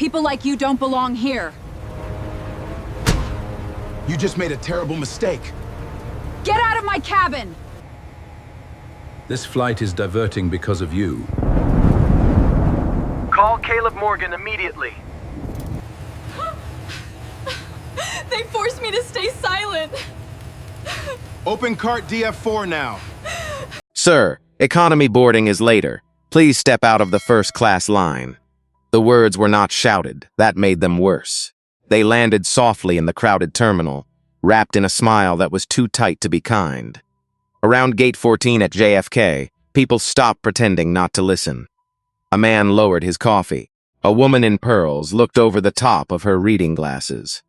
People like you don't belong here. You just made a terrible mistake. Get out of my cabin! This flight is diverting because of you. Call Caleb Morgan immediately. They forced me to stay silent. Open cart DF4 now. Sir, economy boarding is later. Please step out of the first-class line. The words were not shouted. That made them worse. They landed softly in the crowded terminal, wrapped in a smile that was too tight to be kind. Around Gate 14 at JFK, people stopped pretending not to listen. A man lowered his coffee. A woman in pearls looked over the top of her reading glasses.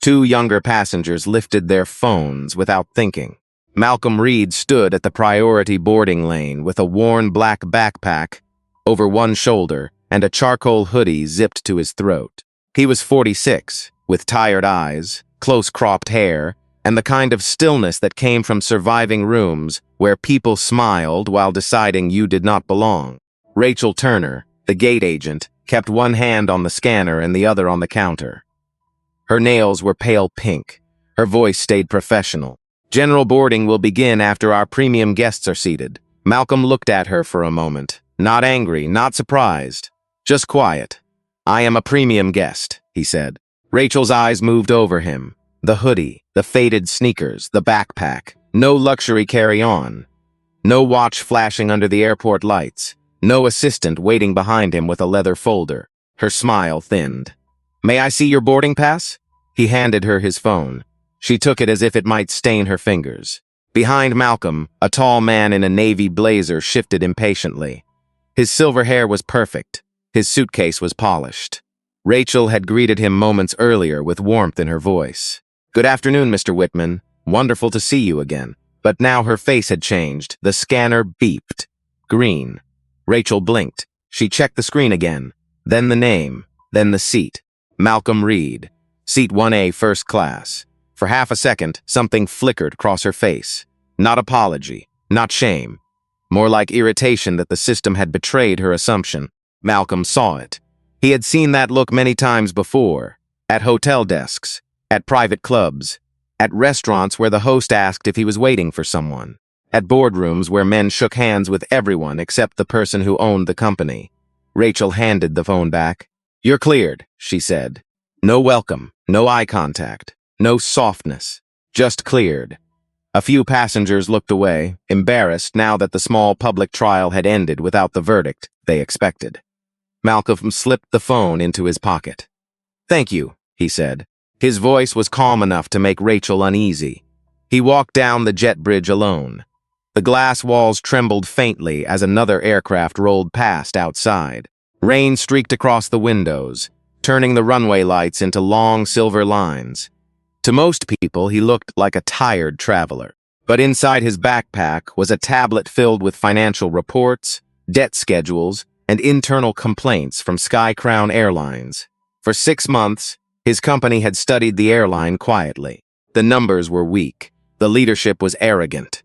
Two younger passengers lifted their phones without thinking. Malcolm Reed stood at the priority boarding lane with a worn black backpack over one shoulder and a charcoal hoodie zipped to his throat. He was 46, with tired eyes, close-cropped hair, and the kind of stillness that came from surviving rooms where people smiled while deciding you did not belong. Rachel Turner, the gate agent, kept one hand on the scanner and the other on the counter. Her nails were pale pink. Her voice stayed professional. General boarding will begin after our premium guests are seated. Malcolm looked at her for a moment. Not angry, not surprised. Just quiet. I am a premium guest, he said. Rachel's eyes moved over him. The hoodie, the faded sneakers, the backpack. No luxury carry-on. No watch flashing under the airport lights. No assistant waiting behind him with a leather folder. Her smile thinned. May I see your boarding pass? He handed her his phone. She took it as if it might stain her fingers. Behind Malcolm, a tall man in a navy blazer shifted impatiently. His silver hair was perfect. His suitcase was polished. Rachel had greeted him moments earlier with warmth in her voice. Good afternoon, Mr. Whitman. Wonderful to see you again. But now her face had changed. The scanner beeped. Green. Rachel blinked. She checked the screen again. Then the name. Then the seat. Malcolm Reed. Seat 1A, first class. For half a second, something flickered across her face. Not apology. Not shame. More like irritation that the system had betrayed her assumption. Malcolm saw it. He had seen that look many times before. At hotel desks. At private clubs. At restaurants where the host asked if he was waiting for someone. At boardrooms where men shook hands with everyone except the person who owned the company. Rachel handed the phone back. You're cleared, she said. No welcome, no eye contact, no softness. Just cleared. A few passengers looked away, embarrassed now that the small public trial had ended without the verdict they expected. Malcolm slipped the phone into his pocket. Thank you, he said. His voice was calm enough to make Rachel uneasy. He walked down the jet bridge alone. The glass walls trembled faintly as another aircraft rolled past outside. Rain streaked across the windows, turning the runway lights into long silver lines. To most people, he looked like a tired traveler. But inside his backpack was a tablet filled with financial reports, debt schedules, and internal complaints from Sky Crown Airlines. For 6 months, his company had studied the airline quietly. The numbers were weak. The leadership was arrogant.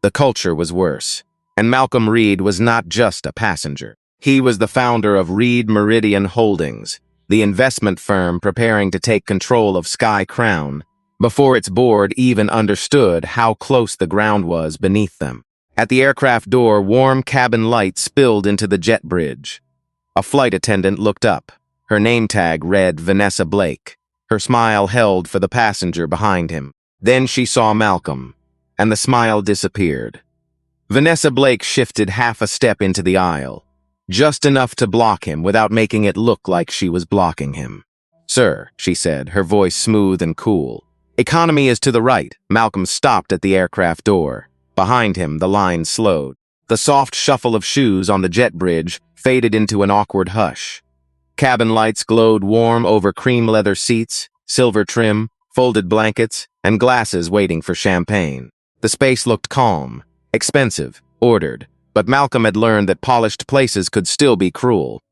The culture was worse. And Malcolm Reed was not just a passenger. He was the founder of Reed Meridian Holdings, the investment firm preparing to take control of Sky Crown, before its board even understood how close the ground was beneath them. At the aircraft door, warm cabin light spilled into the jet bridge. A flight attendant looked up. Her name tag read Vanessa Blake. Her smile held for the passenger behind him. Then she saw Malcolm, and the smile disappeared. Vanessa Blake shifted half a step into the aisle, just enough to block him without making it look like she was blocking him. Sir, she said, her voice smooth and cool. Economy is to the right. Malcolm stopped at the aircraft door. Behind him, the line slowed. The soft shuffle of shoes on the jet bridge faded into an awkward hush. Cabin lights glowed warm over cream leather seats, silver trim, folded blankets, and glasses waiting for champagne. The space looked calm, expensive, ordered, but Malcolm had learned that polished places could still be cruel.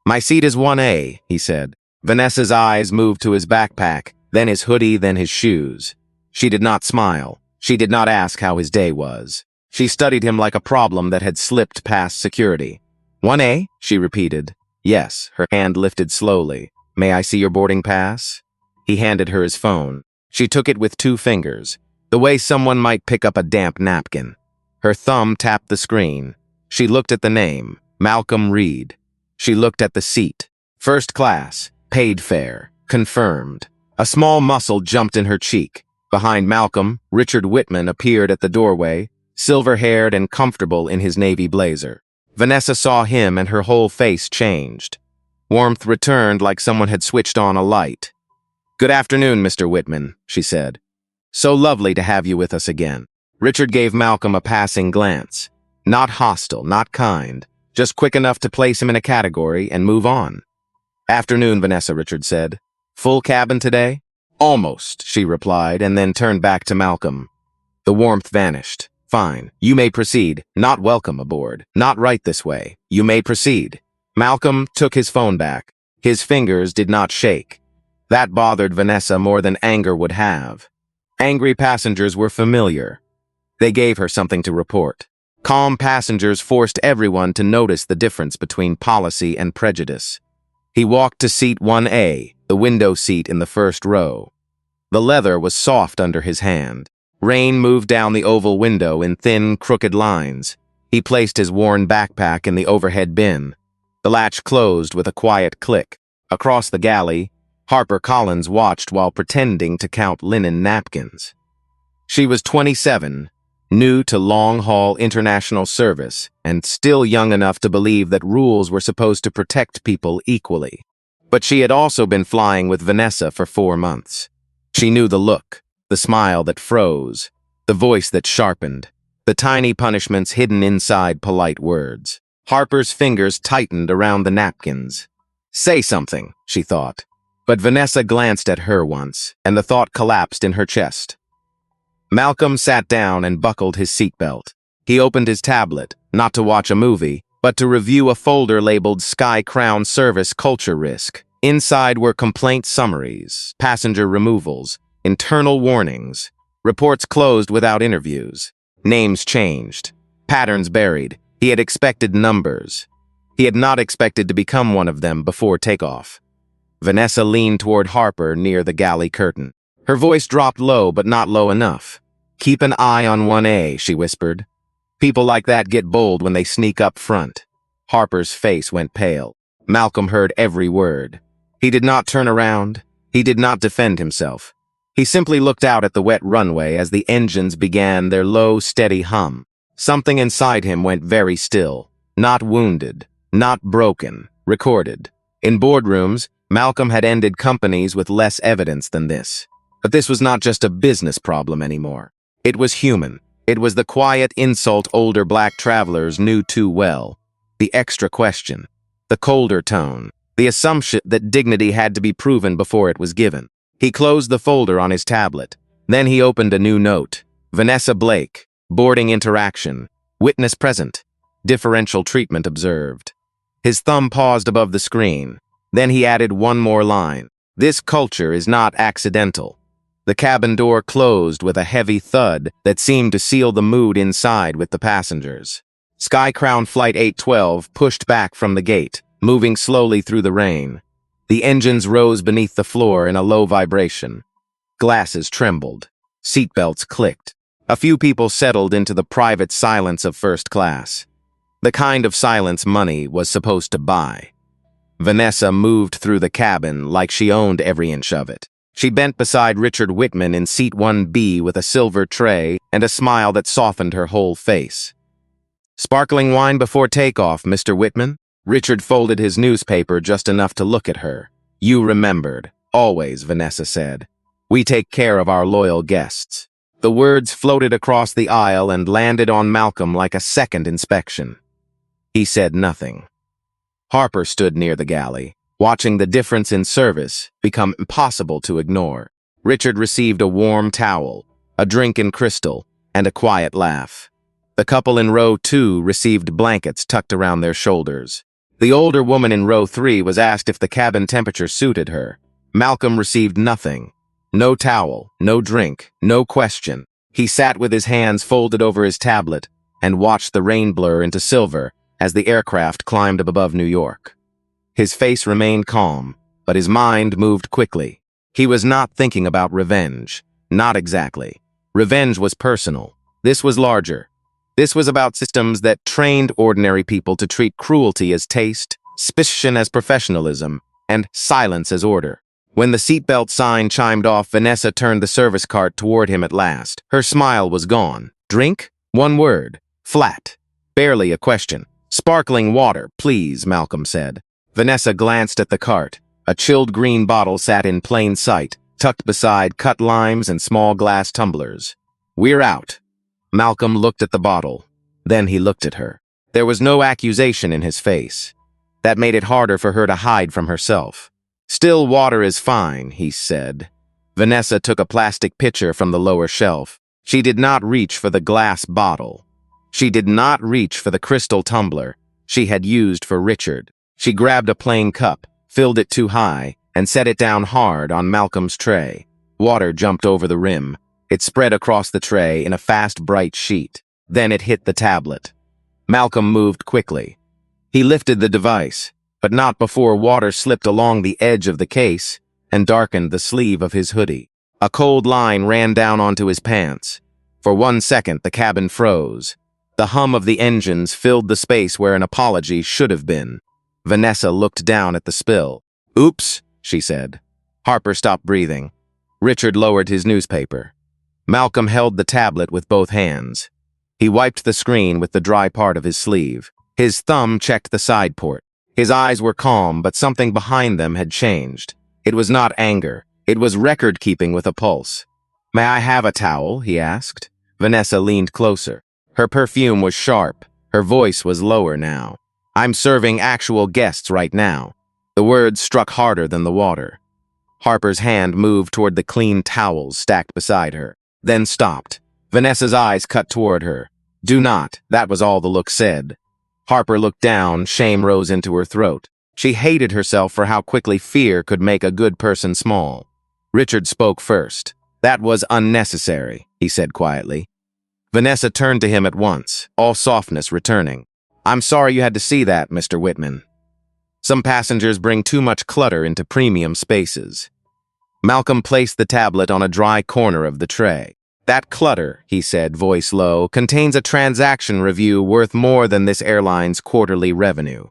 My seat is 1A, he said. Vanessa's eyes moved to his backpack, then his hoodie, then his shoes. She did not smile. She did not ask how his day was. She studied him like a problem that had slipped past security. 1A, she repeated. Yes, her hand lifted slowly. May I see your boarding pass? He handed her his phone. She took it with 2 fingers, the way someone might pick up a damp napkin. Her thumb tapped the screen. She looked at the name, Malcolm Reed. She looked at the seat. First class, paid fare, confirmed. A small muscle jumped in her cheek. Behind Malcolm, Richard Whitman appeared at the doorway, silver-haired and comfortable in his navy blazer. Vanessa saw him and her whole face changed. Warmth returned like someone had switched on a light. "Good afternoon, Mr. Whitman," she said. "So lovely to have you with us again." Richard gave Malcolm a passing glance. Not hostile, not kind, just quick enough to place him in a category and move on. "Afternoon, Vanessa," Richard said. "Full cabin today?" "Almost," she replied, and then turned back to Malcolm. The warmth vanished. "Fine. You may proceed. Not welcome aboard. Not right this way. You may proceed." Malcolm took his phone back. His fingers did not shake. That bothered Vanessa more than anger would have. Angry passengers were familiar. They gave her something to report. Calm passengers forced everyone to notice the difference between policy and prejudice. He walked to seat 1A, the window seat in the first row. The leather was soft under his hand. Rain moved down the oval window in thin, crooked lines. He placed his worn backpack in the overhead bin. The latch closed with a quiet click. Across the galley, Harper Collins watched while pretending to count linen napkins. She was 27, new to long-haul international service, and still young enough to believe that rules were supposed to protect people equally. But she had also been flying with Vanessa for 4 months. She knew the look, the smile that froze, the voice that sharpened, the tiny punishments hidden inside polite words. Harper's fingers tightened around the napkins. "Say something," she thought. But Vanessa glanced at her once, and the thought collapsed in her chest. Malcolm sat down and buckled his seatbelt. He opened his tablet, not to watch a movie, but to review a folder labeled Sky Crown Service Culture Risk. Inside were complaint summaries, passenger removals, internal warnings, reports closed without interviews, names changed, patterns buried. He had expected numbers. He had not expected to become one of them before takeoff. Vanessa leaned toward Harper near the galley curtain. Her voice dropped low, but not low enough. "Keep an eye on 1A, she whispered. "People like that get bold when they sneak up front." Harper's face went pale. Malcolm heard every word. He did not turn around. He did not defend himself. He simply looked out at the wet runway as the engines began their low, steady hum. Something inside him went very still. Not wounded, not broken, recorded. In boardrooms, Malcolm had ended companies with less evidence than this. But this was not just a business problem anymore. It was human. It was the quiet insult older black travelers knew too well. The extra question. The colder tone. The assumption that dignity had to be proven before it was given. He closed the folder on his tablet. Then he opened a new note. Vanessa Blake. Boarding interaction. Witness present. Differential treatment observed. His thumb paused above the screen. Then he added one more line. This culture is not accidental. The cabin door closed with a heavy thud that seemed to seal the mood inside with the passengers. Sky Crown Flight 812 pushed back from the gate, moving slowly through the rain. The engines rose beneath the floor in a low vibration. Glasses trembled. Seatbelts clicked. A few people settled into the private silence of first class. The kind of silence money was supposed to buy. Vanessa moved through the cabin like she owned every inch of it. She bent beside Richard Whitman in seat 1B with a silver tray and a smile that softened her whole face. "Sparkling wine before takeoff, Mr. Whitman?" Richard folded his newspaper just enough to look at her. "You remembered. Always," Vanessa said. "We take care of our loyal guests." The words floated across the aisle and landed on Malcolm like a second inspection. He said nothing. Harper stood near the galley, watching the difference in service become impossible to ignore. Richard received a warm towel, a drink in crystal, and a quiet laugh. The couple in row 2 received blankets tucked around their shoulders. The older woman in row 3 was asked if the cabin temperature suited her. Malcolm received nothing. No towel, no drink, no question. He sat with his hands folded over his tablet and watched the rain blur into silver as the aircraft climbed up above New York. His face remained calm, but his mind moved quickly. He was not thinking about revenge. Not exactly. Revenge was personal. This was larger. This was about systems that trained ordinary people to treat cruelty as taste, suspicion as professionalism, and silence as order. When the seatbelt sign chimed off, Vanessa turned the service cart toward him at last. Her smile was gone. Drink? One word. Flat. Barely a question. Sparkling water, please, Malcolm said. Vanessa glanced at the cart. A chilled green bottle sat in plain sight, tucked beside cut limes and small glass tumblers. We're out. Malcolm looked at the bottle. Then he looked at her. There was no accusation in his face. That made it harder for her to hide from herself. Still water is fine, he said. Vanessa took a plastic pitcher from the lower shelf. She did not reach for the glass bottle. She did not reach for the crystal tumbler she had used for Richard. She grabbed a plain cup, filled it too high, and set it down hard on Malcolm's tray. Water jumped over the rim. It spread across the tray in a fast, bright sheet. Then it hit the tablet. Malcolm moved quickly. He lifted the device, but not before water slipped along the edge of the case and darkened the sleeve of his hoodie. A cold line ran down onto his pants. For 1 second, the cabin froze. The hum of the engines filled the space where an apology should have been. Vanessa looked down at the spill. Oops, she said. Harper stopped breathing. Richard lowered his newspaper. Malcolm held the tablet with both hands. He wiped the screen with the dry part of his sleeve. His thumb checked the side port. His eyes were calm, but something behind them had changed. It was not anger. It was record-keeping with a pulse. May I have a towel? He asked. Vanessa leaned closer. Her perfume was sharp. Her voice was lower now. I'm serving actual guests right now. The words struck harder than the water. Harper's hand moved toward the clean towels stacked beside her, then stopped. Vanessa's eyes cut toward her. Do not, that was all the look said. Harper looked down, shame rose into her throat. She hated herself for how quickly fear could make a good person small. Richard spoke first. That was unnecessary, he said quietly. Vanessa turned to him at once, all softness returning. I'm sorry you had to see that, Mr. Whitman. Some passengers bring too much clutter into premium spaces. Malcolm placed the tablet on a dry corner of the tray. That clutter, he said, voice low, contains a transaction review worth more than this airline's quarterly revenue.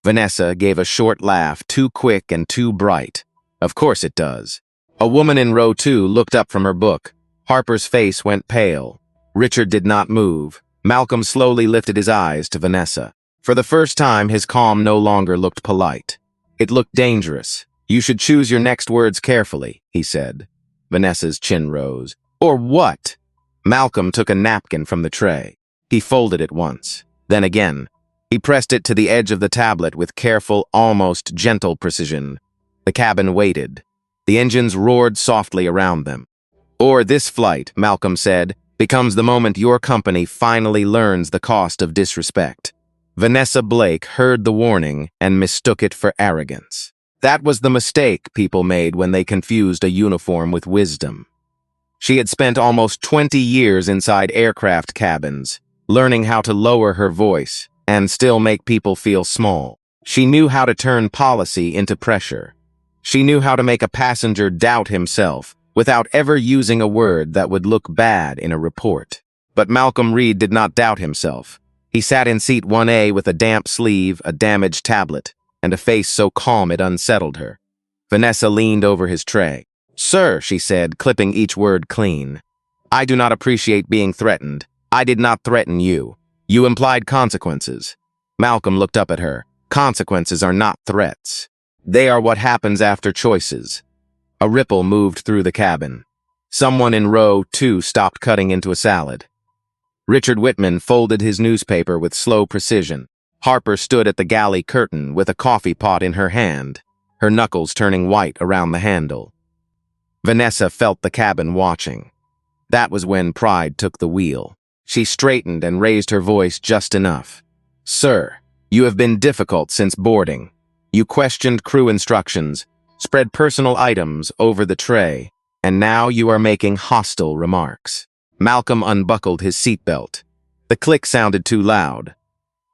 Vanessa gave a short laugh, too quick and too bright. Of course it does. A woman in row 2 looked up from her book. Harper's face went pale. Richard did not move. Malcolm slowly lifted his eyes to Vanessa. For the first time, his calm no longer looked polite. It looked dangerous. You should choose your next words carefully, he said. Vanessa's chin rose. Or what? Malcolm took a napkin from the tray. He folded it once, then again. He pressed it to the edge of the tablet with careful, almost gentle precision. The cabin waited. The engines roared softly around them. Or this flight, Malcolm said, becomes the moment your company finally learns the cost of disrespect. Vanessa Blake heard the warning and mistook it for arrogance. That was the mistake people made when they confused a uniform with wisdom. She had spent almost 20 years inside aircraft cabins, learning how to lower her voice and still make people feel small. She knew how to turn policy into pressure. She knew how to make a passenger doubt himself without ever using a word that would look bad in a report. But Malcolm Reed did not doubt himself. He sat in seat 1A with a damp sleeve, a damaged tablet, and a face so calm it unsettled her. Vanessa leaned over his tray. Sir, she said, clipping each word clean. I do not appreciate being threatened. I did not threaten you. You implied consequences. Malcolm looked up at her. Consequences are not threats. They are what happens after choices. A ripple moved through the cabin. Someone in row 2 stopped cutting into a salad. Richard Whitman folded his newspaper with slow precision. Harper stood at the galley curtain with a coffee pot in her hand, her knuckles turning white around the handle. Vanessa felt the cabin watching. That was when pride took the wheel. She straightened and raised her voice just enough. Sir, you have been difficult since boarding. You questioned crew instructions, spread personal items over the tray, and now you are making hostile remarks. Malcolm unbuckled his seatbelt. The click sounded too loud.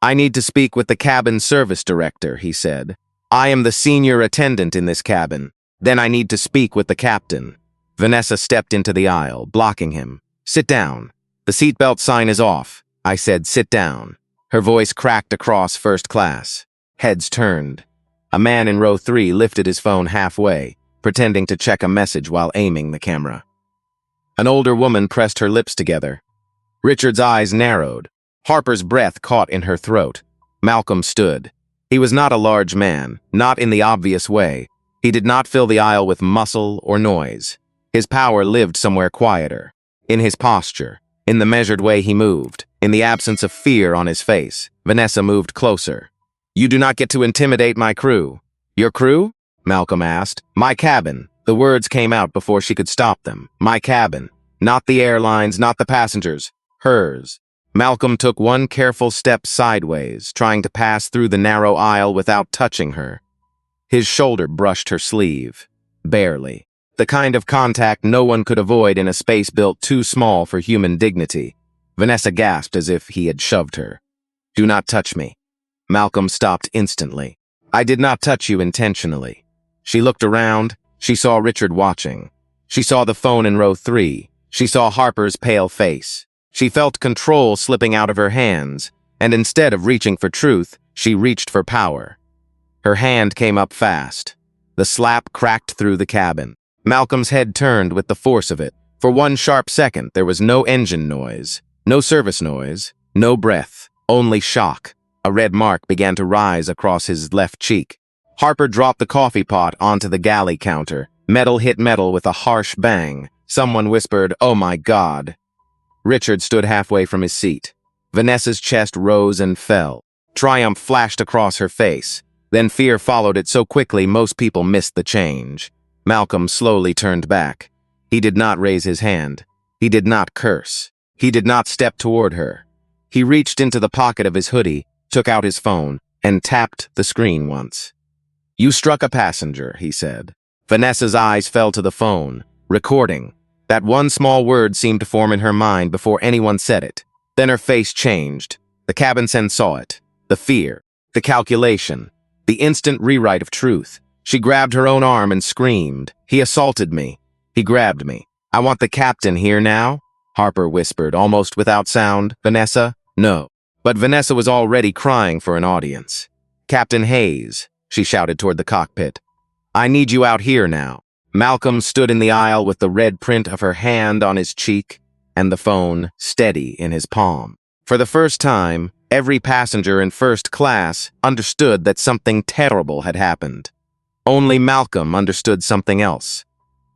I need to speak with the cabin service director, he said. I am the senior attendant in this cabin. Then I need to speak with the captain. Vanessa stepped into the aisle, blocking him. Sit down. The seatbelt sign is off. I said, sit down. Her voice cracked across first class. Heads turned. A man in row 3 lifted his phone halfway, pretending to check a message while aiming the camera. An older woman pressed her lips together. Richard's eyes narrowed. Harper's breath caught in her throat. Malcolm stood. He was not a large man, not in the obvious way. He did not fill the aisle with muscle or noise. His power lived somewhere quieter. In his posture, in the measured way he moved, in the absence of fear on his face. Vanessa moved closer. You do not get to intimidate my crew. Your crew? Malcolm asked. My cabin. The words came out before she could stop them. My cabin. Not the airlines, not the passengers. Hers. Malcolm took one careful step sideways, trying to pass through the narrow aisle without touching her. His shoulder brushed her sleeve. Barely. The kind of contact no one could avoid in a space built too small for human dignity. Vanessa gasped as if he had shoved her. Do not touch me. Malcolm stopped instantly. I did not touch you intentionally. She looked around. She saw Richard watching. She saw the phone in row 3. She saw Harper's pale face. She felt control slipping out of her hands, and instead of reaching for truth, she reached for power. Her hand came up fast. The slap cracked through the cabin. Malcolm's head turned with the force of it. For one sharp second, there was no engine noise, no service noise, no breath, only shock. A red mark began to rise across his left cheek. Harper dropped the coffee pot onto the galley counter. Metal hit metal with a harsh bang. Someone whispered, "Oh my God." Richard stood halfway from his seat. Vanessa's chest rose and fell. Triumph flashed across her face. Then fear followed it so quickly most people missed the change. Malcolm slowly turned back. He did not raise his hand. He did not curse. He did not step toward her. He reached into the pocket of his hoodie, took out his phone, and tapped the screen once. You struck a passenger, he said. Vanessa's eyes fell to the phone. Recording. That one small word seemed to form in her mind before anyone said it. Then her face changed. The cabin sen saw it. The fear. The calculation. The instant rewrite of truth. She grabbed her own arm and screamed. He assaulted me. He grabbed me. I want the captain here now? Harper whispered, almost without sound. Vanessa? No. But Vanessa was already crying for an audience. Captain Hayes, she shouted toward the cockpit. I need you out here now. Malcolm stood in the aisle with the red print of her hand on his cheek and the phone steady in his palm. For the first time, every passenger in first class understood that something terrible had happened. Only Malcolm understood something else.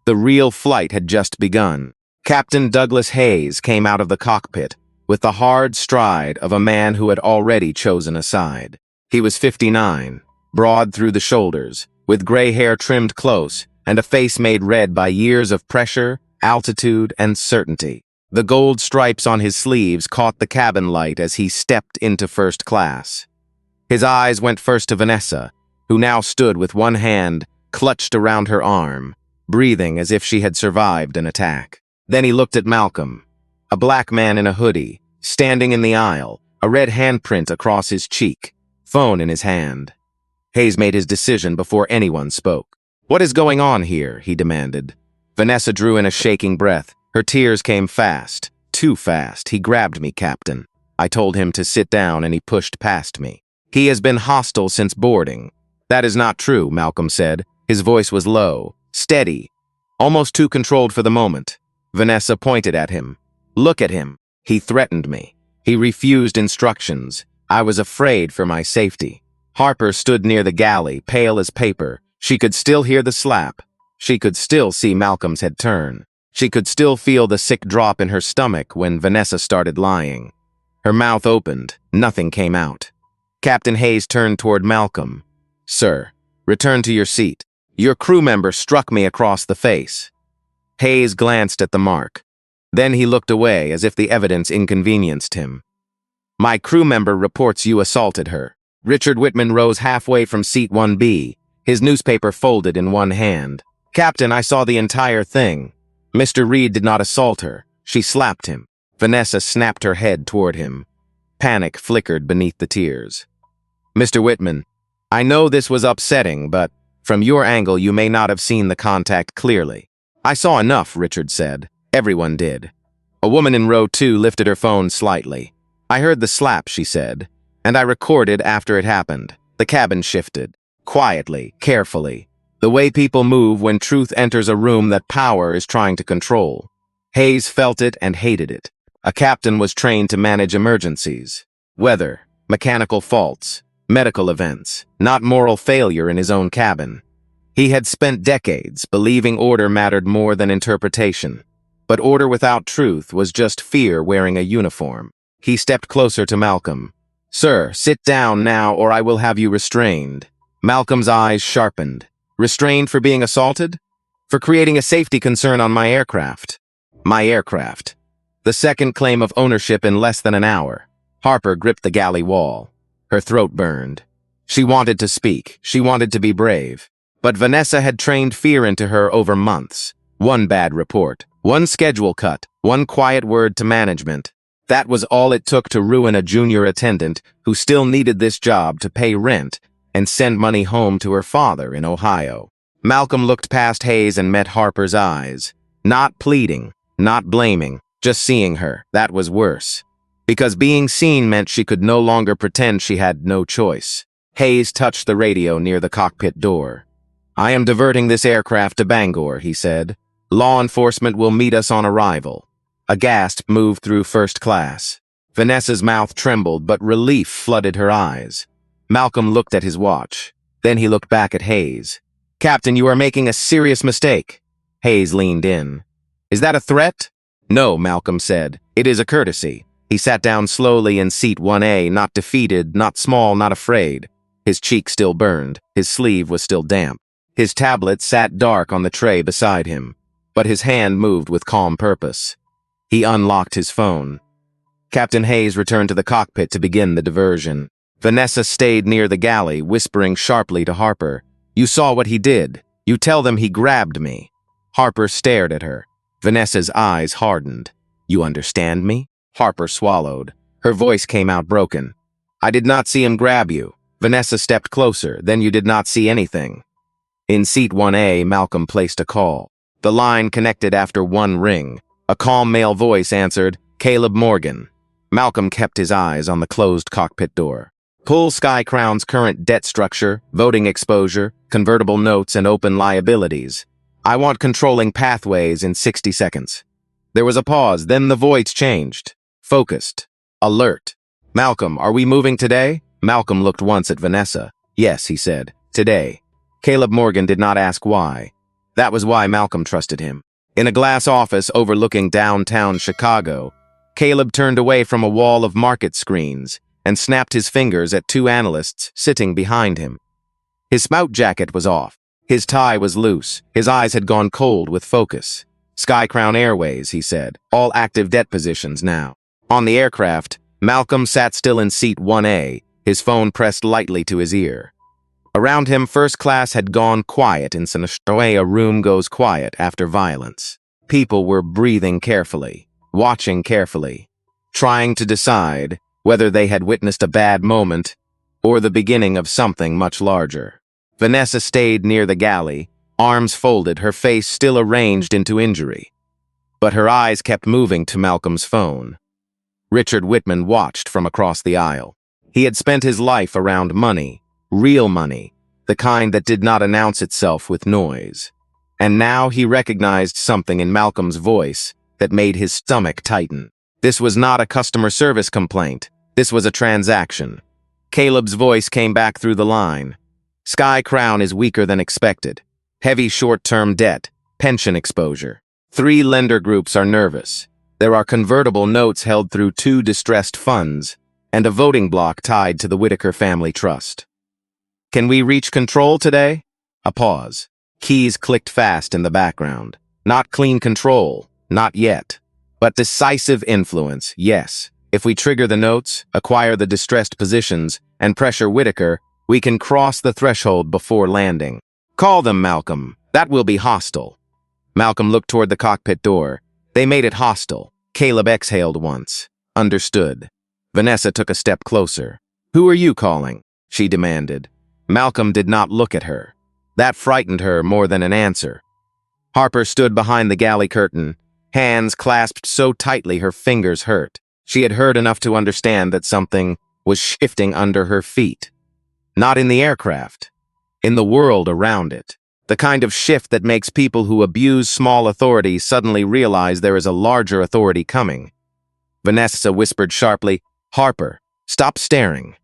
The real flight had just begun. Captain Douglas Hayes came out of the cockpit with the hard stride of a man who had already chosen a side. He was 59, broad through the shoulders, with gray hair trimmed close, and a face made red by years of pressure, altitude, and certainty. The gold stripes on his sleeves caught the cabin light as he stepped into first class. His eyes went first to Vanessa, who now stood with one hand clutched around her arm, breathing as if she had survived an attack. Then he looked at Malcolm, a black man in a hoodie, standing in the aisle, a red handprint across his cheek, phone in his hand. Hayes made his decision before anyone spoke. What is going on here? He demanded. Vanessa drew in a shaking breath. Her tears came fast, too fast. He grabbed me, Captain. I told him to sit down and he pushed past me. He has been hostile since boarding. That is not true, Malcolm said. His voice was low, steady, almost too controlled for the moment. Vanessa pointed at him. Look at him. He threatened me. He refused instructions. I was afraid for my safety. Harper stood near the galley, pale as paper. She could still hear the slap. She could still see Malcolm's head turn. She could still feel the sick drop in her stomach when Vanessa started lying. Her mouth opened. Nothing came out. Captain Hayes turned toward Malcolm. Sir, return to your seat. Your crew member struck me across the face. Hayes glanced at the mark. Then he looked away as if the evidence inconvenienced him. My crew member reports you assaulted her. Richard Whitman rose halfway from seat 1B, his newspaper folded in one hand. Captain, I saw the entire thing. Mr. Reed did not assault her. She slapped him. Vanessa snapped her head toward him. Panic flickered beneath the tears. Mr. Whitman, I know this was upsetting, but from your angle you may not have seen the contact clearly. I saw enough, Richard said. Everyone did. A woman in row 2 lifted her phone slightly. I heard the slap, she said, and I recorded after it happened. The cabin shifted. Quietly, carefully. The way people move when truth enters a room that power is trying to control. Hayes felt it and hated it. A captain was trained to manage emergencies. Weather, mechanical faults, medical events, not moral failure in his own cabin. He had spent decades believing order mattered more than interpretation. But order without truth was just fear wearing a uniform. He stepped closer to Malcolm. Sir, sit down now or I will have you restrained. Malcolm's eyes sharpened. Restrained for being assaulted? For creating a safety concern on my aircraft. My aircraft. The second claim of ownership in less than an hour. Harper gripped the galley wall. Her throat burned. She wanted to speak. She wanted to be brave. But Vanessa had trained fear into her over months. One bad report. One schedule cut. One quiet word to management. That was all it took to ruin a junior attendant who still needed this job to pay rent and send money home to her father in Ohio. Malcolm looked past Hayes and met Harper's eyes. Not pleading, not blaming, just seeing her. That was worse. Because being seen meant she could no longer pretend she had no choice. Hayes touched the radio near the cockpit door. I am diverting this aircraft to Bangor, he said. Law enforcement will meet us on arrival. A gasp moved through first class. Vanessa's mouth trembled, but relief flooded her eyes. Malcolm looked at his watch. Then he looked back at Hayes. Captain, you are making a serious mistake. Hayes leaned in. Is that a threat? No, Malcolm said. It is a courtesy. He sat down slowly in seat 1A, not defeated, not small, not afraid. His cheek still burned. His sleeve was still damp. His tablet sat dark on the tray beside him. But his hand moved with calm purpose. He unlocked his phone. Captain Hayes returned to the cockpit to begin the diversion. Vanessa stayed near the galley, whispering sharply to Harper. You saw what he did. You tell them he grabbed me. Harper stared at her. Vanessa's eyes hardened. You understand me? Harper swallowed. Her voice came out broken. I did not see him grab you. Vanessa stepped closer. Then you did not see anything. In seat 1A, Malcolm placed a call. The line connected after one ring. A calm male voice answered, Caleb Morgan. Malcolm kept his eyes on the closed cockpit door. Pull Sky Crown's current debt structure, voting exposure, convertible notes, and open liabilities. I want controlling pathways in 60 seconds. There was a pause, then the voice changed. Focused. Alert. Malcolm, are we moving today? Malcolm looked once at Vanessa. Yes, he said. Today. Caleb Morgan did not ask why. That was why Malcolm trusted him. In a glass office overlooking downtown Chicago, Caleb turned away from a wall of market screens and snapped his fingers at two analysts sitting behind him. His smout jacket was off. His tie was loose. His eyes had gone cold with focus. Sky Crown Airways, he said. All active debt positions now. On the aircraft, Malcolm sat still in seat 1A, his phone pressed lightly to his ear. Around him, first class had gone quiet in the way a room goes quiet after violence. People were breathing carefully, watching carefully, trying to decide whether they had witnessed a bad moment or the beginning of something much larger. Vanessa stayed near the galley, arms folded, her face still arranged into injury. But her eyes kept moving to Malcolm's phone. Richard Whitman watched from across the aisle. He had spent his life around money. Real money, the kind that did not announce itself with noise. And now he recognized something in Malcolm's voice that made his stomach tighten. This was not a customer service complaint. This was a transaction. Caleb's voice came back through the line. Sky Crown is weaker than expected. Heavy short-term debt, pension exposure. 3 lender groups are nervous. There are convertible notes held through 2 distressed funds and a voting block tied to the Whitaker Family Trust. Can we reach control today? A pause. Keys clicked fast in the background. Not clean control, not yet. But decisive influence, yes. If we trigger the notes, acquire the distressed positions, and pressure Whitaker, we can cross the threshold before landing. Call them, Malcolm. That will be hostile. Malcolm looked toward the cockpit door. They made it hostile. Caleb exhaled once. Understood. Vanessa took a step closer. Who are you calling? She demanded. Malcolm did not look at her. That frightened her more than an answer. Harper stood behind the galley curtain, hands clasped so tightly her fingers hurt. She had heard enough to understand that something was shifting under her feet. Not in the aircraft, in the world around it. The kind of shift that makes people who abuse small authority suddenly realize there is a larger authority coming. Vanessa whispered sharply, "Harper, stop staring."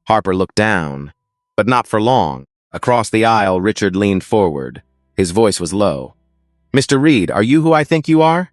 Harper looked down, but not for long. Across the aisle, Richard leaned forward. His voice was low. "Mr. Reed, are you who I think you are?"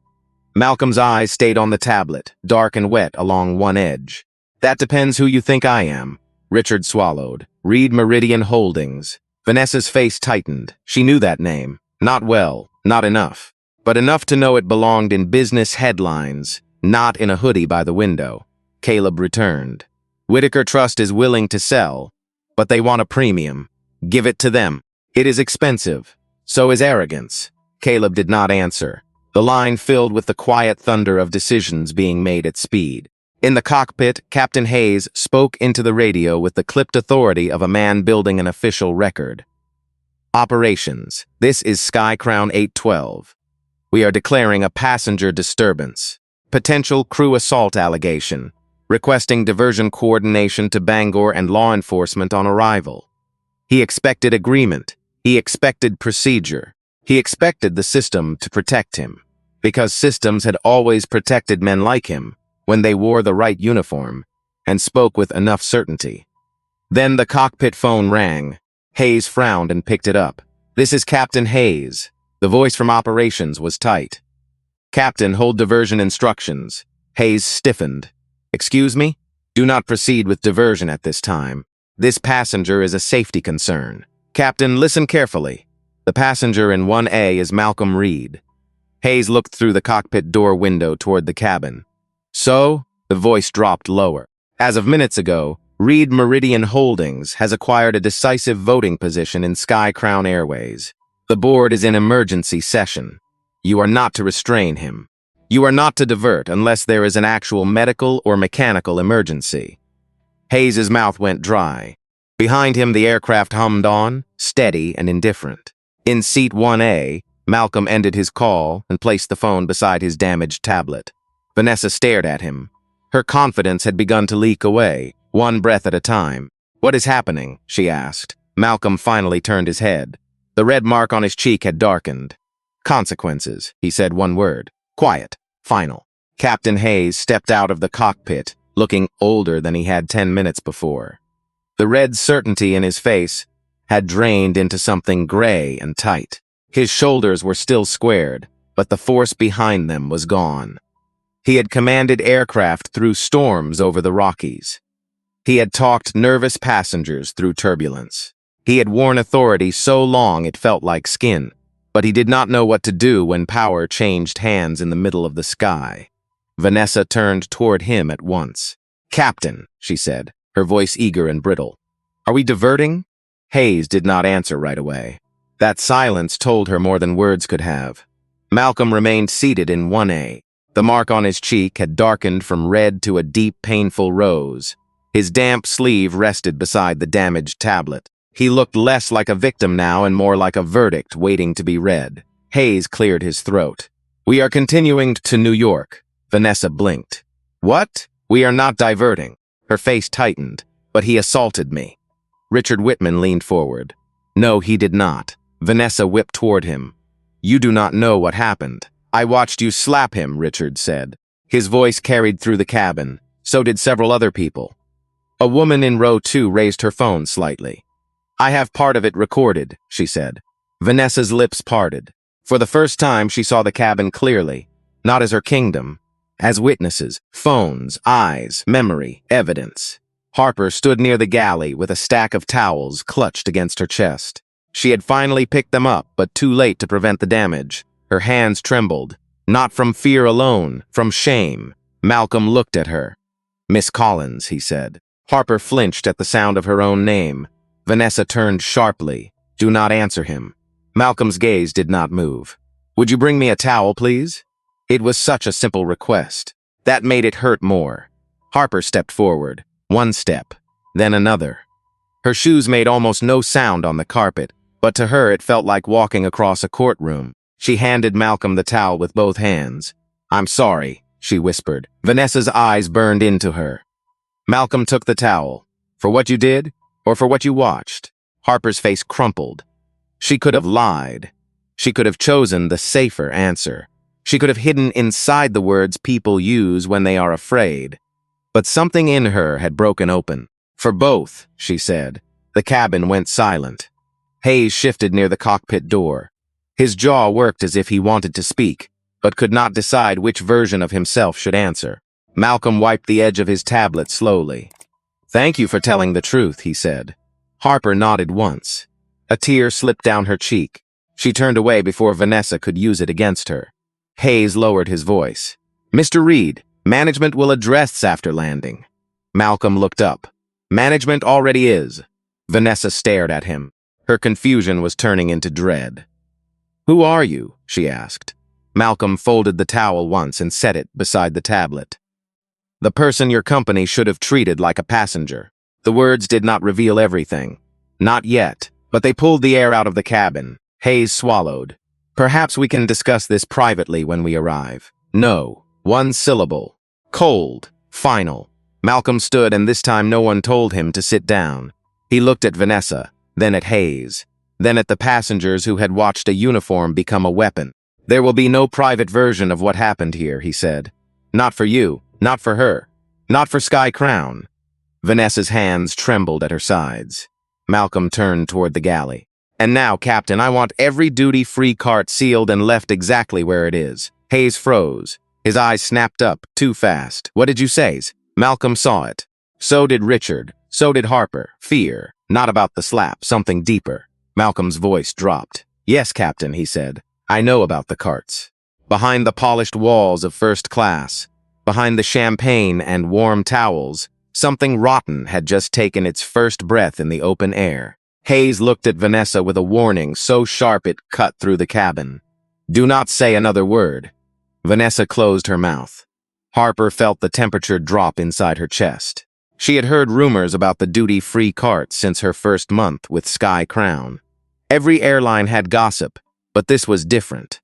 Malcolm's eyes stayed on the tablet, dark and wet along one edge. "That depends who you think I am." Richard swallowed. "Reed Meridian Holdings." Vanessa's face tightened. She knew that name. Not well, not enough. But enough to know it belonged in business headlines, not in a hoodie by the window. Caleb returned. "Whitaker Trust is willing to sell, but they want a premium. Give it to them. It is expensive. So is arrogance." Caleb did not answer. The line filled with the quiet thunder of decisions being made at speed. In the cockpit, Captain Hayes spoke into the radio with the clipped authority of a man building an official record. "Operations. This is Sky Crown 812. We are declaring a passenger disturbance. Potential crew assault allegation. Requesting diversion coordination to Bangor and law enforcement on arrival." He expected agreement. He expected procedure. He expected the system to protect him. Because systems had always protected men like him when they wore the right uniform and spoke with enough certainty. Then the cockpit phone rang. Hayes frowned and picked it up. "This is Captain Hayes." The voice from operations was tight. "Captain, hold diversion instructions." Hayes stiffened. "Excuse me? Do not proceed with diversion at this time. This passenger is a safety concern." "Captain, listen carefully. The passenger in 1A is Malcolm Reed." Hayes looked through the cockpit door window toward the cabin. "So?" The voice dropped lower. "As of minutes ago, Reed Meridian Holdings has acquired a decisive voting position in Sky Crown Airways. The board is in emergency session. You are not to restrain him. You are not to divert unless there is an actual medical or mechanical emergency." Hayes's mouth went dry. Behind him, the aircraft hummed on, steady and indifferent. In seat 1A, Malcolm ended his call and placed the phone beside his damaged tablet. Vanessa stared at him. Her confidence had begun to leak away, one breath at a time. "What is happening?" she asked. Malcolm finally turned his head. The red mark on his cheek had darkened. "Consequences," he said one word. "Quiet. Final." Captain Hayes stepped out of the cockpit, looking older than he had 10 minutes before. The red certainty in his face had drained into something gray and tight. His shoulders were still squared, but the force behind them was gone. He had commanded aircraft through storms over the Rockies. He had talked nervous passengers through turbulence. He had worn authority so long it felt like skin, but he did not know what to do when power changed hands in the middle of the sky. Vanessa turned toward him at once. "Captain," she said, her voice eager and brittle. "Are we diverting?" Hayes did not answer right away. That silence told her more than words could have. Malcolm remained seated in 1A. The mark on his cheek had darkened from red to a deep, painful rose. His damp sleeve rested beside the damaged tablet. He looked less like a victim now and more like a verdict waiting to be read. Hayes cleared his throat. "We are continuing to New York." Vanessa blinked. "What?" "We are not diverting." Her face tightened. "But he assaulted me." Richard Whitman leaned forward. "No, he did not." Vanessa whipped toward him. "You do not know what happened." "I watched you slap him," Richard said. His voice carried through the cabin. So did several other people. A woman in row 2 raised her phone slightly. "I have part of it recorded," she said. Vanessa's lips parted. For the first time, she saw the cabin clearly, not as her kingdom, as witnesses, phones, eyes, memory, evidence. Harper stood near the galley with a stack of towels clutched against her chest. She had finally picked them up, but too late to prevent the damage. Her hands trembled, not from fear alone, from shame. Malcolm looked at her. "Miss Collins," he said. Harper flinched at the sound of her own name. Vanessa turned sharply. "Do not answer him." Malcolm's gaze did not move. "Would you bring me a towel, please?" It was such a simple request. That made it hurt more. Harper stepped forward. One step, then another. Her shoes made almost no sound on the carpet, but to her it felt like walking across a courtroom. She handed Malcolm the towel with both hands. "I'm sorry," she whispered. Vanessa's eyes burned into her. Malcolm took the towel. "For what you did, or for what you watched?" Harper's face crumpled. She could have lied. She could have chosen the safer answer. She could have hidden inside the words people use when they are afraid. But something in her had broken open. "For both," she said. The cabin went silent. Hayes shifted near the cockpit door. His jaw worked as if he wanted to speak, but could not decide which version of himself should answer. Malcolm wiped the edge of his tablet slowly. "Thank you for telling the truth," he said. Harper nodded once. A tear slipped down her cheek. She turned away before Vanessa could use it against her. Hayes lowered his voice. "Mr. Reed, management will address after landing." Malcolm looked up. "Management already is." Vanessa stared at him. Her confusion was turning into dread. "Who are you?" she asked. Malcolm folded the towel once and set it beside the tablet. "The person your company should have treated like a passenger." The words did not reveal everything. Not yet, but they pulled the air out of the cabin. Hayes swallowed. "Perhaps we can discuss this privately when we arrive." "No." One syllable. Cold. Final. Malcolm stood, and this time no one told him to sit down. He looked at Vanessa, then at Hayes, then at the passengers who had watched a uniform become a weapon. "There will be no private version of what happened here," he said. "Not for you, not for her, not for Sky Crown." Vanessa's hands trembled at her sides. Malcolm turned toward the galley. "And now, Captain, I want every duty-free cart sealed and left exactly where it is." Hayes froze. His eyes snapped up, too fast. "What did you say?" Malcolm saw it. So did Richard. So did Harper. Fear. Not about the slap, something deeper. Malcolm's voice dropped. "Yes, Captain," he said. "I know about the carts. Behind the polished walls of first class, behind the champagne and warm towels, something rotten had just taken its first breath in the open air." Hayes looked at Vanessa with a warning so sharp it cut through the cabin. "Do not say another word." Vanessa closed her mouth. Harper felt the temperature drop inside her chest. She had heard rumors about the duty-free carts since her first month with Sky Crown. Every airline had gossip, but this was different.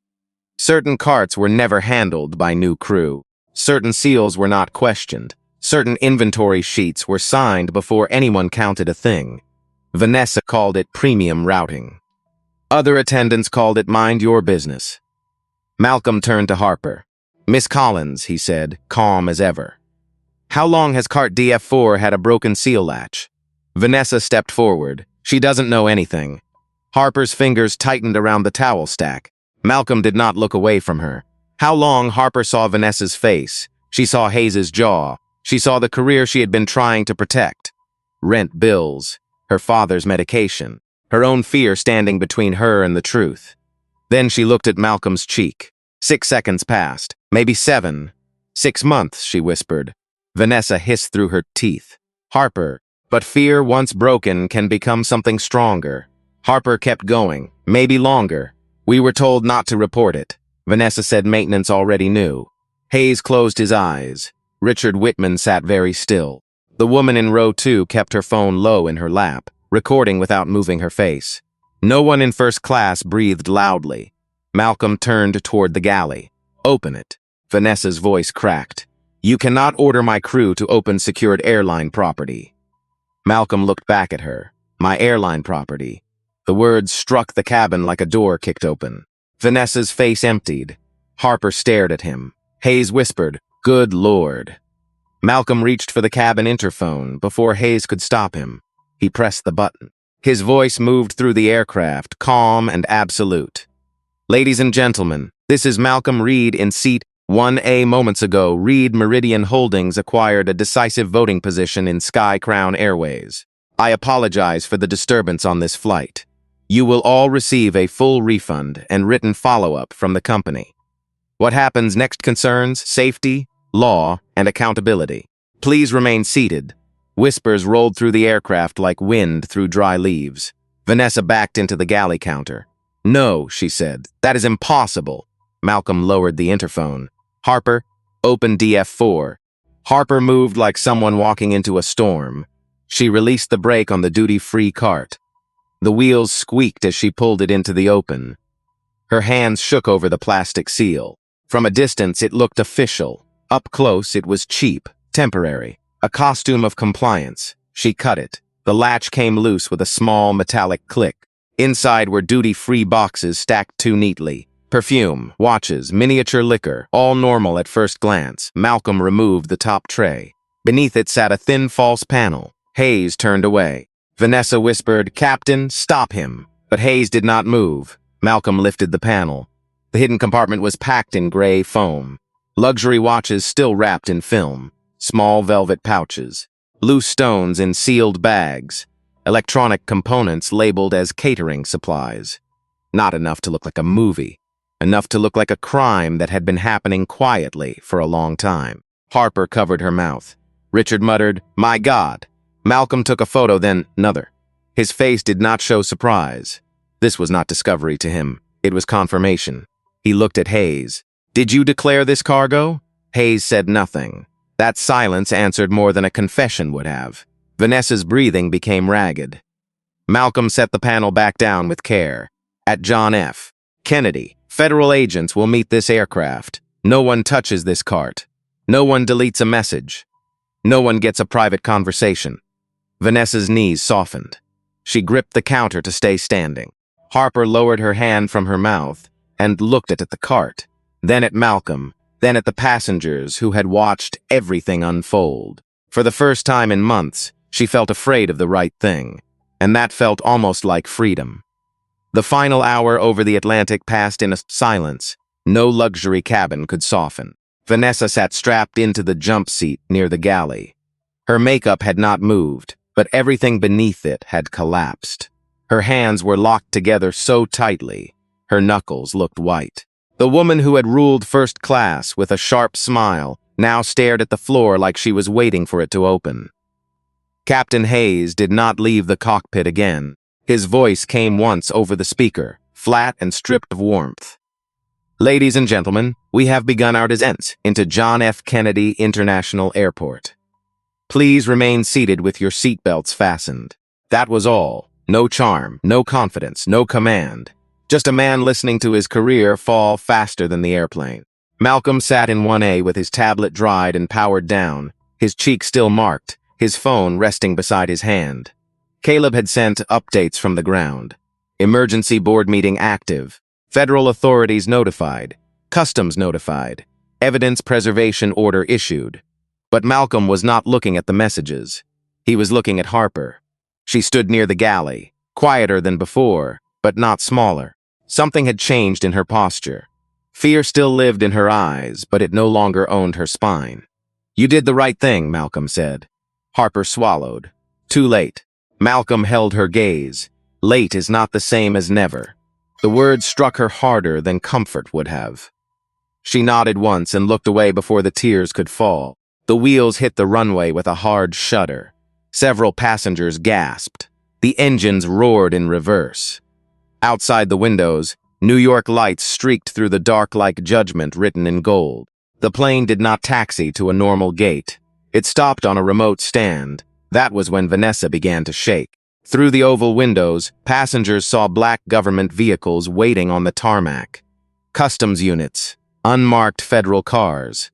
Certain carts were never handled by new crew. Certain seals were not questioned. Certain inventory sheets were signed before anyone counted a thing. Vanessa called it premium routing. Other attendants called it mind your business. Malcolm turned to Harper. "Miss Collins," he said, calm as ever. "How long has cart DF4 had a broken seal latch?" Vanessa stepped forward. "She doesn't know anything." Harper's fingers tightened around the towel stack. Malcolm did not look away from her. How long? Harper saw Vanessa's face. She saw Hayes's jaw. She saw the career she had been trying to protect. Rent bills, her father's medication, her own fear standing between her and the truth. Then she looked at Malcolm's cheek. 6 seconds passed, maybe 7. 6 months, she whispered. Vanessa hissed through her teeth. "Harper, but fear once broken can become something stronger." Harper kept going, maybe longer. "We were told not to report it." Vanessa said maintenance already knew. Hayes closed his eyes. Richard Whitman sat very still. The woman in row 2 kept her phone low in her lap, recording without moving her face. No one in first class breathed loudly. Malcolm turned toward the galley. "Open it." Vanessa's voice cracked. "You cannot order my crew to open secured airline property." Malcolm looked back at her. "My airline property." The words struck the cabin like a door kicked open. Vanessa's face emptied. Harper stared at him. Hayes whispered, "Good Lord." Malcolm reached for the cabin interphone before Hayes could stop him. He pressed the button. His voice moved through the aircraft, calm and absolute. "Ladies and gentlemen, this is Malcolm Reed in seat 1A. Moments ago, Reed Meridian Holdings acquired a decisive voting position in Sky Crown Airways. I apologize for the disturbance on this flight. You will all receive a full refund and written follow-up from the company. What happens next concerns safety, law, and accountability. Please remain seated." Whispers rolled through the aircraft like wind through dry leaves. Vanessa backed into the galley counter. "No," she said. "That is impossible." Malcolm lowered the interphone. "Harper, open DF4. Harper moved like someone walking into a storm. She released the brake on the duty-free cart. The wheels squeaked as she pulled it into the open. Her hands shook over the plastic seal. From a distance, it looked official. Up close, it was cheap, temporary, a costume of compliance. She cut it. The latch came loose with a small metallic click. Inside were duty-free boxes stacked too neatly. Perfume, watches, miniature liquor, all normal at first glance. Malcolm removed the top tray. Beneath it sat a thin false panel. Hayes turned away. Vanessa whispered, "Captain, stop him." But Hayes did not move. Malcolm lifted the panel. The hidden compartment was packed in gray foam. Luxury watches still wrapped in film. Small velvet pouches. Loose stones in sealed bags. Electronic components labeled as catering supplies. Not enough to look like a movie. Enough to look like a crime that had been happening quietly for a long time. Harper covered her mouth. Richard muttered, "My God." Malcolm took a photo, then another. His face did not show surprise. This was not discovery to him. It was confirmation. He looked at Hayes. "Did you declare this cargo?" Hayes said nothing. That silence answered more than a confession would have. Vanessa's breathing became ragged. Malcolm set the panel back down with care. At John F. Kennedy, federal agents will meet this aircraft. No one touches this cart. No one deletes a message. No one gets a private conversation. Vanessa's knees softened. She gripped the counter to stay standing. Harper lowered her hand from her mouth and looked at the cart, then at Malcolm, then at the passengers who had watched everything unfold. For the first time in months, she felt afraid of the right thing, and that felt almost like freedom. The final hour over the Atlantic passed in a silence no luxury cabin could soften. Vanessa sat strapped into the jump seat near the galley. Her makeup had not moved, but everything beneath it had collapsed. Her hands were locked together so tightly, her knuckles looked white. The woman who had ruled first class with a sharp smile now stared at the floor like she was waiting for it to open. Captain Hayes did not leave the cockpit again. His voice came once over the speaker, flat and stripped of warmth. "Ladies and gentlemen, we have begun our descent into John F. Kennedy International Airport. Please remain seated with your seatbelts fastened." That was all. No charm, no confidence, no command. Just a man listening to his career fall faster than the airplane. Malcolm sat in 1A with his tablet dried and powered down, his cheek still marked, his phone resting beside his hand. Caleb had sent updates from the ground. Emergency board meeting active. Federal authorities notified. Customs notified. Evidence preservation order issued. But Malcolm was not looking at the messages. He was looking at Harper. She stood near the galley, quieter than before, but not smaller. Something had changed in her posture. Fear still lived in her eyes, but it no longer owned her spine. "You did the right thing," Malcolm said. Harper swallowed. Too late. Malcolm held her gaze. Late is not the same as never. The words struck her harder than comfort would have. She nodded once and looked away before the tears could fall. The wheels hit the runway with a hard shudder. Several passengers gasped. The engines roared in reverse. Outside the windows, New York lights streaked through the dark like judgment written in gold. The plane did not taxi to a normal gate. It stopped on a remote stand. That was when Vanessa began to shake. Through the oval windows, passengers saw black government vehicles waiting on the tarmac. Customs units, unmarked federal cars.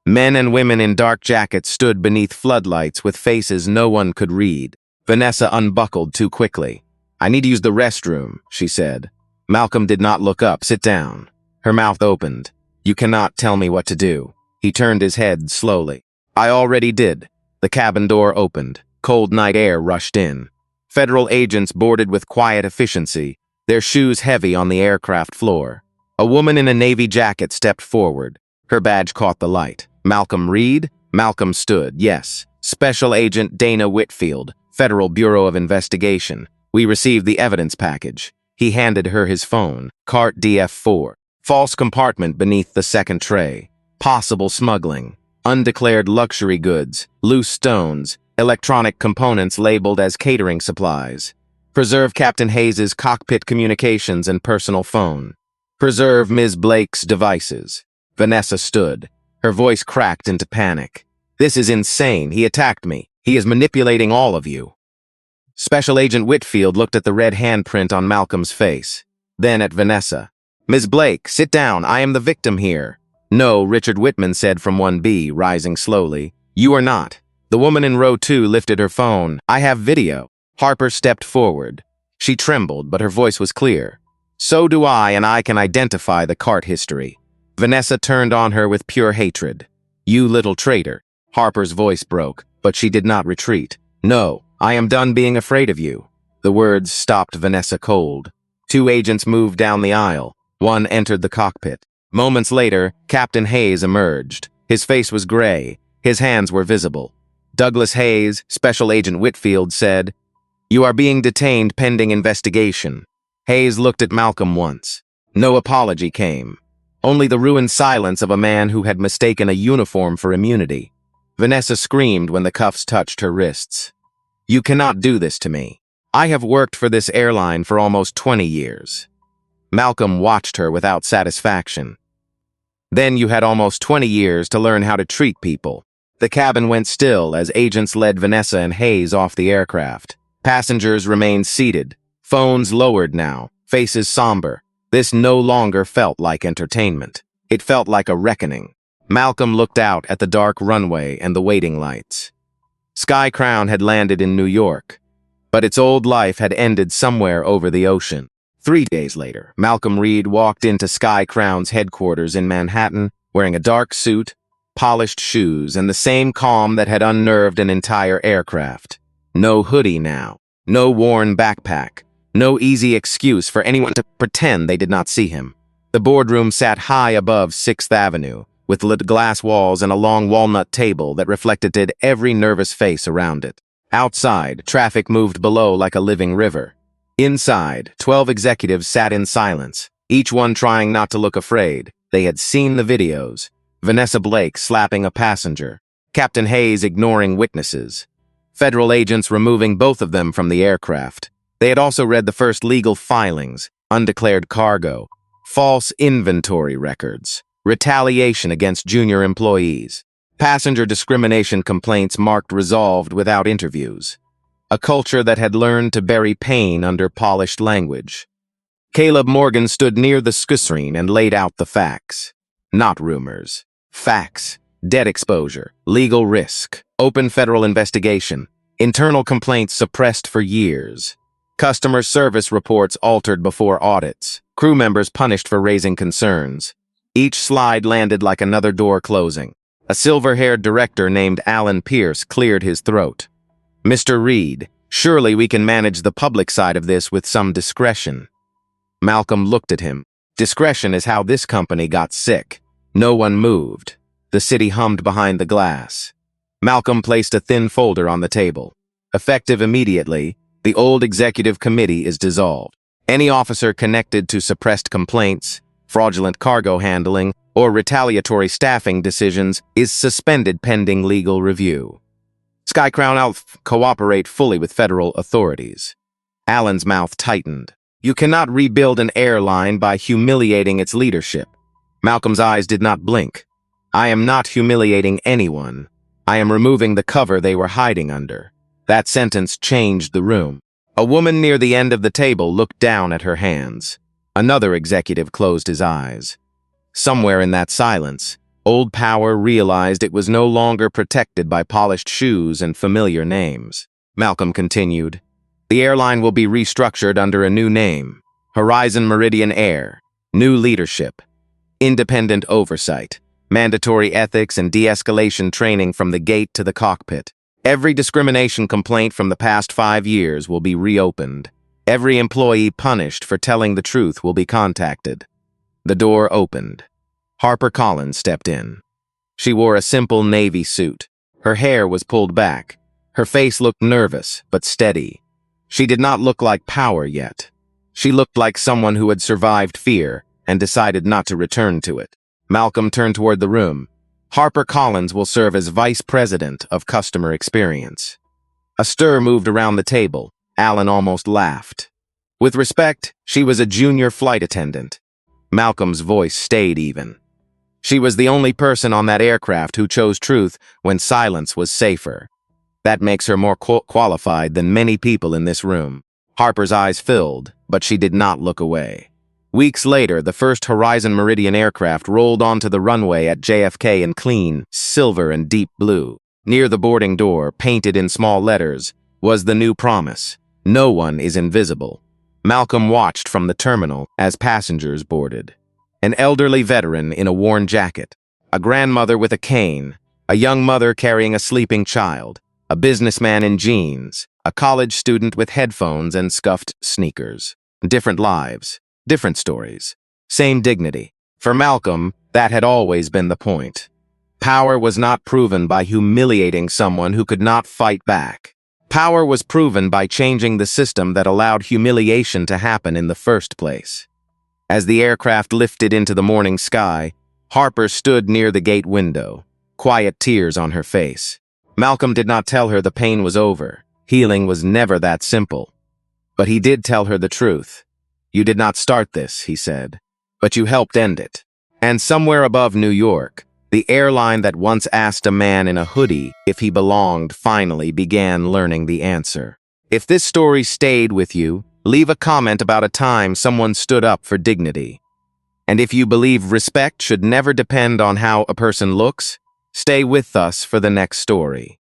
Men and women in dark jackets stood beneath floodlights with faces no one could read. Vanessa unbuckled too quickly. "I need to use the restroom," she said. Malcolm did not look up. "Sit down." Her mouth opened. "You cannot tell me what to do." He turned his head slowly. "I already did." The cabin door opened. Cold night air rushed in. Federal agents boarded with quiet efficiency, their shoes heavy on the aircraft floor. A woman in a navy jacket stepped forward. Her badge caught the light. "Malcolm Reed?" Malcolm stood. "Yes. Special Agent Dana Whitfield, Federal Bureau of Investigation. We received the evidence package." He handed her his phone. "Cart DF4. False compartment beneath the second tray. Possible smuggling. Undeclared luxury goods. Loose stones. Electronic components labeled as catering supplies. Preserve Captain Hayes's cockpit communications and personal phone. Preserve Ms. Blake's devices." Vanessa stood. Her voice cracked into panic. "This is insane. He attacked me. He is manipulating all of you. Special Agent Whitfield looked at the red handprint on Malcolm's face, then at Vanessa. Ms. Blake, sit down. I am the victim here. No, Richard Whitman said from 1B, rising slowly. You are not. The woman in row 2 lifted her phone. I have video. Harper stepped forward. She trembled, but her voice was clear. So do I, and I can identify the cart history. Vanessa turned on her with pure hatred. You little traitor. Harper's voice broke, but she did not retreat. No, I am done being afraid of you. The words stopped Vanessa cold. 2 agents moved down the aisle. 1 entered the cockpit. Moments later, Captain Hayes emerged. His face was gray. His hands were visible. Douglas Hayes, Special Agent Whitfield, said, You are being detained pending investigation. Hayes looked at Malcolm once. No apology came. Only the ruined silence of a man who had mistaken a uniform for immunity. Vanessa screamed when the cuffs touched her wrists. You cannot do this to me. I have worked for this airline for almost 20 years. Malcolm watched her without satisfaction. Then you had almost 20 years to learn how to treat people. The cabin went still as agents led Vanessa and Hayes off the aircraft. Passengers remained seated, phones lowered now, faces somber. This no longer felt like entertainment. It felt like a reckoning. Malcolm looked out at the dark runway and the waiting lights. Sky Crown had landed in New York, but its old life had ended somewhere over the ocean. 3 days later, Malcolm Reed walked into Sky Crown's headquarters in Manhattan, wearing a dark suit, polished shoes, and the same calm that had unnerved an entire aircraft. No hoodie now, no worn backpack, no easy excuse for anyone to pretend they did not see him. The boardroom sat high above 6th Avenue, with lit glass walls and a long walnut table that reflected every nervous face around it. Outside, traffic moved below like a living river. Inside, 12 executives sat in silence, each one trying not to look afraid. They had seen the videos. Vanessa Blake slapping a passenger, Captain Hayes ignoring witnesses, federal agents removing both of them from the aircraft. They had also read the first legal filings, undeclared cargo, false inventory records, retaliation against junior employees, passenger discrimination complaints marked resolved without interviews. A culture that had learned to bury pain under polished language. Caleb Morgan stood near the screen and laid out the facts. Not rumors. Facts. Debt exposure. Legal risk. Open federal investigation. Internal complaints suppressed for years. Customer service reports altered before audits. Crew members punished for raising concerns. Each slide landed like another door closing. A silver-haired director named Alan Pierce cleared his throat. Mr. Reed, surely we can manage the public side of this with some discretion. Malcolm looked at him. Discretion is how this company got sick. No one moved. The city hummed behind the glass. Malcolm placed a thin folder on the table. Effective immediately, the old executive committee is dissolved. Any officer connected to suppressed complaints, fraudulent cargo handling, or retaliatory staffing decisions is suspended pending legal review. Sky Crown will cooperate fully with federal authorities. Alan's mouth tightened. You cannot rebuild an airline by humiliating its leadership. Malcolm's eyes did not blink. I am not humiliating anyone. I am removing the cover they were hiding under. That sentence changed the room. A woman near the end of the table looked down at her hands. Another executive closed his eyes. Somewhere in that silence, Old Power realized it was no longer protected by polished shoes and familiar names. Malcolm continued, The airline will be restructured under a new name, Horizon Meridian Air, new leadership, independent oversight, mandatory ethics and de-escalation training from the gate to the cockpit. Every discrimination complaint from the past 5 years will be reopened. Every employee punished for telling the truth will be contacted. The door opened. Harper Collins stepped in. She wore a simple navy suit. Her hair was pulled back. Her face looked nervous, but steady. She did not look like power yet. She looked like someone who had survived fear and decided not to return to it. Malcolm turned toward the room. Harper Collins will serve as Vice President of Customer Experience. A stir moved around the table. Alan almost laughed. With respect, she was a junior flight attendant. Malcolm's voice stayed even. She was the only person on that aircraft who chose truth when silence was safer. That makes her more qualified than many people in this room. Harper's eyes filled, but she did not look away. Weeks later, the first Horizon Meridian aircraft rolled onto the runway at JFK in clean, silver and deep blue. Near the boarding door, painted in small letters, was the new promise: no one is invisible. Malcolm watched from the terminal as passengers boarded. An elderly veteran in a worn jacket, a grandmother with a cane, a young mother carrying a sleeping child, a businessman in jeans, a college student with headphones and scuffed sneakers. Different lives, different stories, same dignity. For Malcolm, that had always been the point. Power was not proven by humiliating someone who could not fight back. Power was proven by changing the system that allowed humiliation to happen in the first place. As the aircraft lifted into the morning sky, Harper stood near the gate window, quiet tears on her face. Malcolm did not tell her the pain was over. Healing was never that simple. But he did tell her the truth. "You did not start this," he said, "but you helped end it." And somewhere above New York, the airline that once asked a man in a hoodie if he belonged finally began learning the answer. If this story stayed with you, leave a comment about a time someone stood up for dignity. And if you believe respect should never depend on how a person looks, stay with us for the next story.